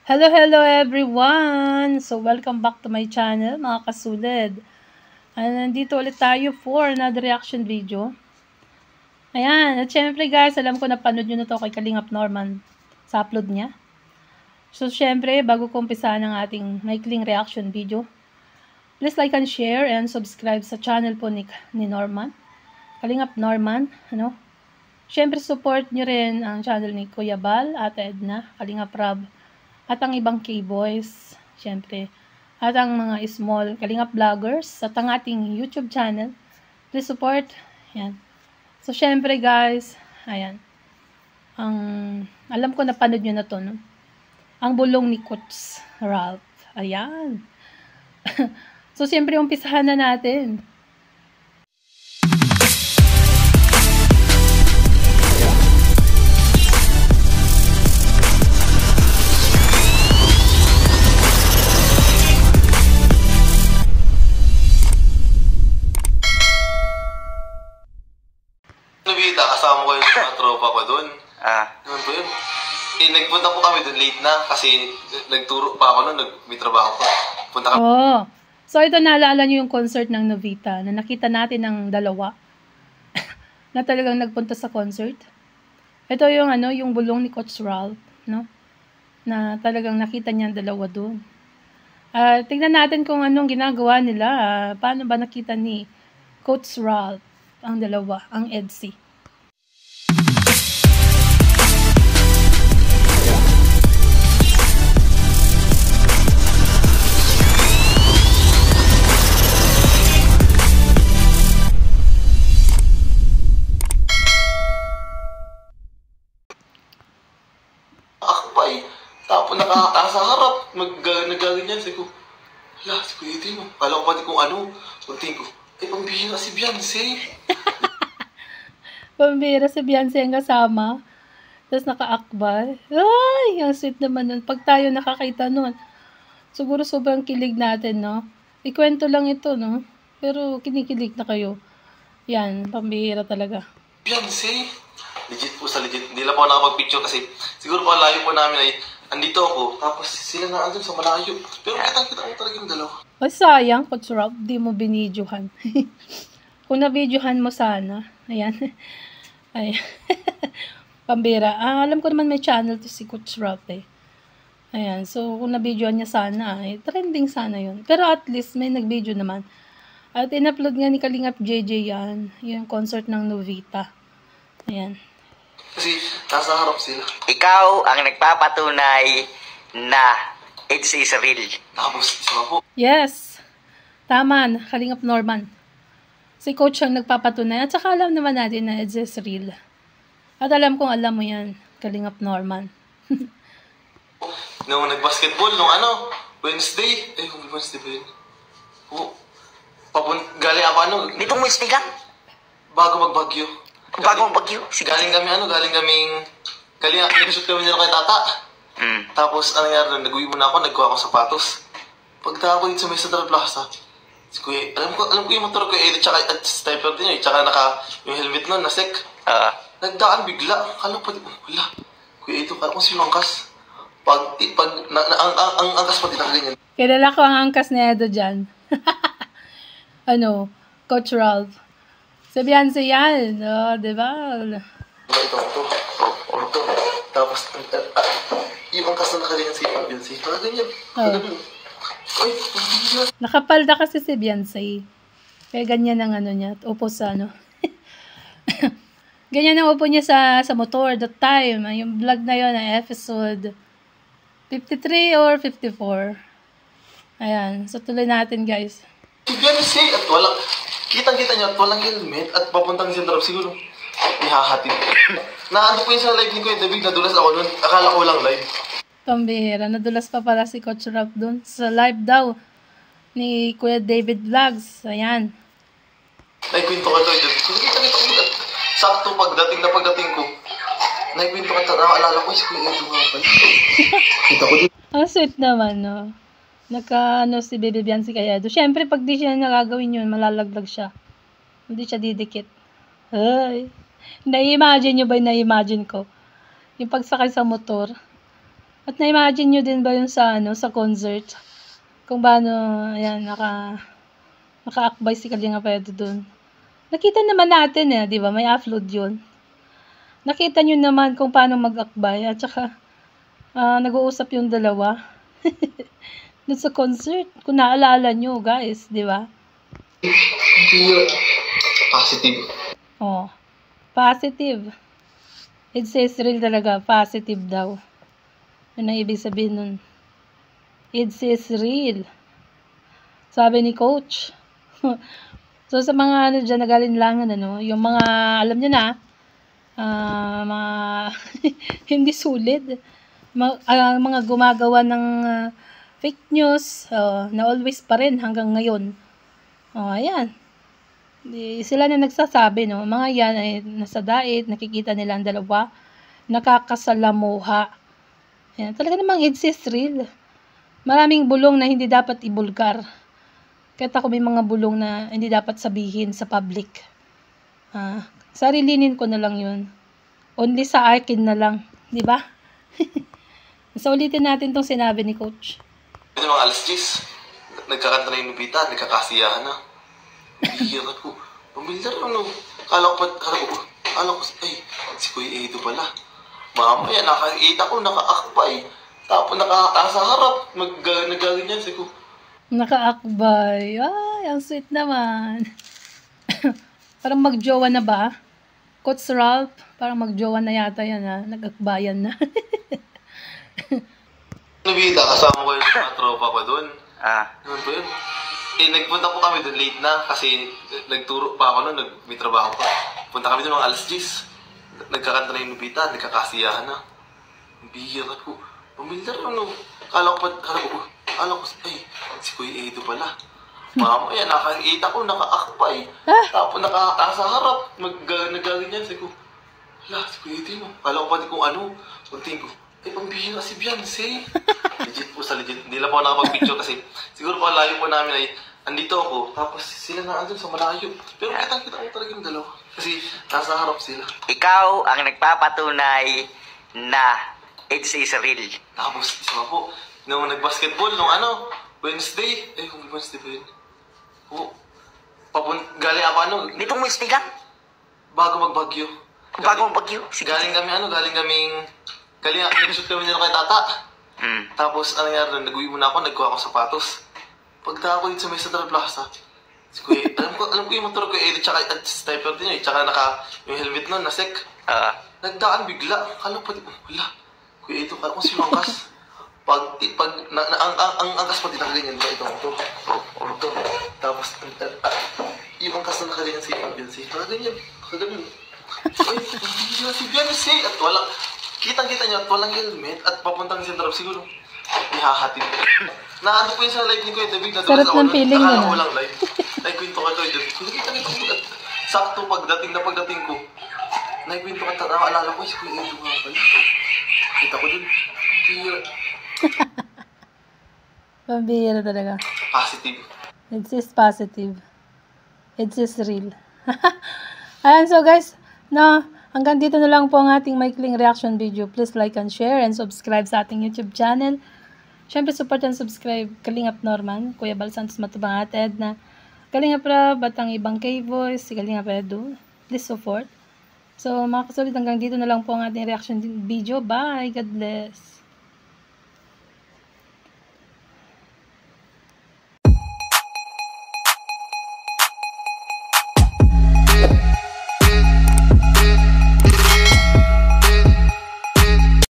Hello, hello everyone! So, welcome back to my channel, mga kasulid. Nandito ulit tayo for another reaction video. Ayan, at syempre guys, alam ko napanood nyo na to kay Kalingap Norman sa upload niya. So, syempre, bago ko umpisahan ang ating maikling reaction video, please like and share and subscribe sa channel po ni Norman. Kalingap Norman, Syempre, support nyo rin ang channel ni Kuya Bal, Ate Edna, Kalingap Rab, at ang ibang K-Boys, syempre, at ang mga small Kalingap vloggers, at ang ating YouTube channel. Please support. Yan. So, syempre guys, ayan. Alam ko napanood nyo na to, no? Ang bulong ni Coach Ralph. Ayan. So, syempre, umpisahan na natin. Kasama ko yung mga tropa ko doon. Doon po yun. Nagpunta po kami doon late na kasi nagturo pa ako noon, may trabaho pa. Punta kami. Oh. So ito, naalala nyo yung concert ng Novita na nakita natin ng dalawa na talagang nagpunta sa concert. Ito yung yung bulong ni Coach Ralph, no? Na talagang nakita niya ang dalawa doon. Tingnan natin kung anong ginagawa nila. Paano ba nakita ni Coach Ralph ang dalawa, ang EDC? Tapos nakakasa harap, nagaganyan. Sabi ko, hala, si Kuya Ito mo. Kala ko pati kung ano. Kunting ko, pambihira si Beyonce. Pambihira si Beyonce ang kasama. Tapos nakaakbal. Ay, ang sweet naman nun. Pag tayo nakakita nun, siguro sobrang kilig natin, no? Ikwento lang ito, no? Pero kinikilig na kayo. Yan, pambihira talaga. Beyonce. Legit po sa legit. Hindi lang po nakapag-picture kasi siguro po layo po namin ay andito ako. Tapos sila na andun sa malayo. Pero kita ko talaga yung dalawa. O sayang, Coach Ralph, di mo binidyohan. Kung nabidyohan mo sana. Ayan. Ayan. Pambira. Alam ko naman may channel to si Coach Ralph eh. Ayan. So, kung nabidyohan niya sana, trending sana yun. Pero at least may nagbidyo naman. At in-upload nga ni Kalingap JJ yan. Yung concert ng Novita. Ayan. Kasi nasa harap sila. Ikaw ang nagpapatunay na it's is real. Tapos isa po. Yes. Tama, Kalingap Norman. Si Coach ang nagpapatunay. At saka alam naman natin na it's is real. At alam kong alam mo yan, Kalingap Norman. Nung nag-basketball, Wednesday. Kung Wednesday ba yun? Galing ako Nitong Wednesday lang? Bago magbagyo. Bago magbagyo? Sige. Galing nag-shoot kami nila kay Tata. Tapos, nangyari doon, nag-uwi muna ako, nagkuha ako sapatos. Pagka ako dito sa may Central Plaza, si Kuya, alam ko yung motor ko, tsaka at sniper din yun, tsaka yung helmet nun, nasek. Nagdaan bigla, kala pa, wala. Kuya, ito, kung sino angkas? Ang angkas pati na ganyan. Kilala ko ang angkas ni Edo dyan. Coach Ralph. Si Beyonce yan, diba? Ito. Tapos, yung angkas na nakaganyan si Beyonce, nakaganyan. Nakapalda kasi si Beyonce. Kaya ganyan ang niya, upo sa ganyan ang upo niya sa motor that time. Yung vlog na yun, episode 53 or 54. Ayan, so tuloy natin guys. Si Beyonce at kitang-kita niyo at walang helmet at papuntang Central siguro. Ihahatid. Naano po yun sa live ni Kuya David, nadulas ako nun. Akala ko walang live. Pambihira, nadulas pa pala si Coach Ralph dun. Sa live daw ni Kuya David Vlogs. Ayan. Naikwento ka doon. Kita-kita ko. Sakto pagdating ko. Naikwento ka doon. Nakaalala ko si Kuya Edo nga pala. Kita ko doon. Ang sweet naman, no? Si Baby Beyonce kay Edo. Siyempre, pag di siya nagagawin yun, malalaglag siya. Hindi siya didikit. Ay. Na-imagine nyo ba yung na-imagine ko? Yung pagsakay sa motor. At na-imagine nyo din ba yung sa, sa concert? Kung paano, ayan, naka-akbay si Kalingap Edo dun. Nakita naman natin di ba? May upload yun. Nakita nyo naman kung paano mag-akbay. At saka, nag-uusap yung dalawa. Dun sa concert. Kung naalala nyo, guys, di ba? Positive. Oh, positive. It says real talaga. Positive daw. Yun ang ibig sabihin nun. It says real. Sabi ni coach. So, sa mga dyan nagalinlangan, yung mga, alam nyo na, mga hindi sulit. Mga gumagawa ng fake news, na always pa rin hanggang ngayon. Ayan. Sila na nagsasabi, mga yan ay nasa diet, nakikita nila ang dalawa, nakakasalamuha. Ayan. Talaga namang it says real. Maraming bulong na hindi dapat ibulgar. Kahit ako may mga bulong na hindi dapat sabihin sa public. Sarilinin ko na lang yun. Only sa akin na lang. Di ba? So, ulitin natin tong sinabi ni coach. Ito mga alas 10. Nagkakanta na yung Nubita. Nagkakasiyahan na. Hihirat ko. Pamilyar Kala ko, ay, si Kuya Edo pala. Mamaya, nakakita ko, naka-akbay. Tapos nakakasa harap. Nagaganyan si ko. Naka-akbay. Ay, ang sweet naman. Parang magjowa na ba? Coach Ralph, parang magjowa na yata yan Nag-akbayan na. Nubita, kasama ko yung mga tropa ko doon. Ano ba yun? Nagpunta po kami doon late na kasi nagturo pa ako noon, may trabaho pa. Punta kami doon mga alas 10. Nagkakanta na yung Nubita, nagkakasiyahan na. Hihirat ko. Pamilyar Kala ko, ay, si Kuya Edo pala. Mamaya, nakakita ko, naka-akbay. Tapos nakakasa harap. Nagaganyan si ko. Hala, si Kuya Edo Kala ko pati kung pagtingin ko, ay, pambihira si Beyonce. Legit po sa legit. Hindi lang po ako nakapag-picture kasi siguro po layo po namin ay andito ako. Tapos sila na andun sa malayo. Pero kitang-kita ko talaga yung dalawa. Kasi nasa harap sila. Ikaw ang nagpapatunay na it is real. Tapos isa pa po, nung nag-basketball, Wednesday. Kung Wednesday ba yun? Galing ako Nitong Wednesday lang? bago magbagyo. Bago magbagyo? Galing nag-shoot kami nila kay Tata. Tapos, ano nangyari doon, nag-uwi muna ako, nagkuha ako sapatos. Pagdaan ko dito sa may Central Plaza, si Kuya, alam ko yung motor ko, tsaka sniper din yun, tsaka yung helmet nun, nasek. Nagdaan bigla, kala ko pati, wala, Kuya, kala ko si Mangkas. Ang angkas pati nakaganyan ba itong motor? Motor. Tapos, yung angkas na nakaganyan si Beyonce, nakaganyan. Ay, si Beyonce, at kitang-kita niyo at walang helmet at papuntang Central siguro. Ihahatid. Naano po yun sa live ni Kuya David. Sarap ng feeling nun. Nakala nun. ko lang live. Ay, kwento ka Kuya David. Kita-kita ko. Sakto pagdating ko. Naikwento ka, nakaalala ko, si Kuya Edo nga pala. Kita ko dun. Pambihira talaga. Positive. It is positive. It is real. Ayan, so guys, hanggang dito na lang po ang ating maikling reaction video. Please like and share and subscribe sa ating YouTube channel. Siyempre, support and subscribe Kalingap Norman, Kuya Bal Santos Matubang Ated na Kalingap Rab at ang ibang K-Voice, si Kalingap Edo. Please support. So, mga kasulit, hanggang dito na lang po ang ating reaction video. Bye! God bless!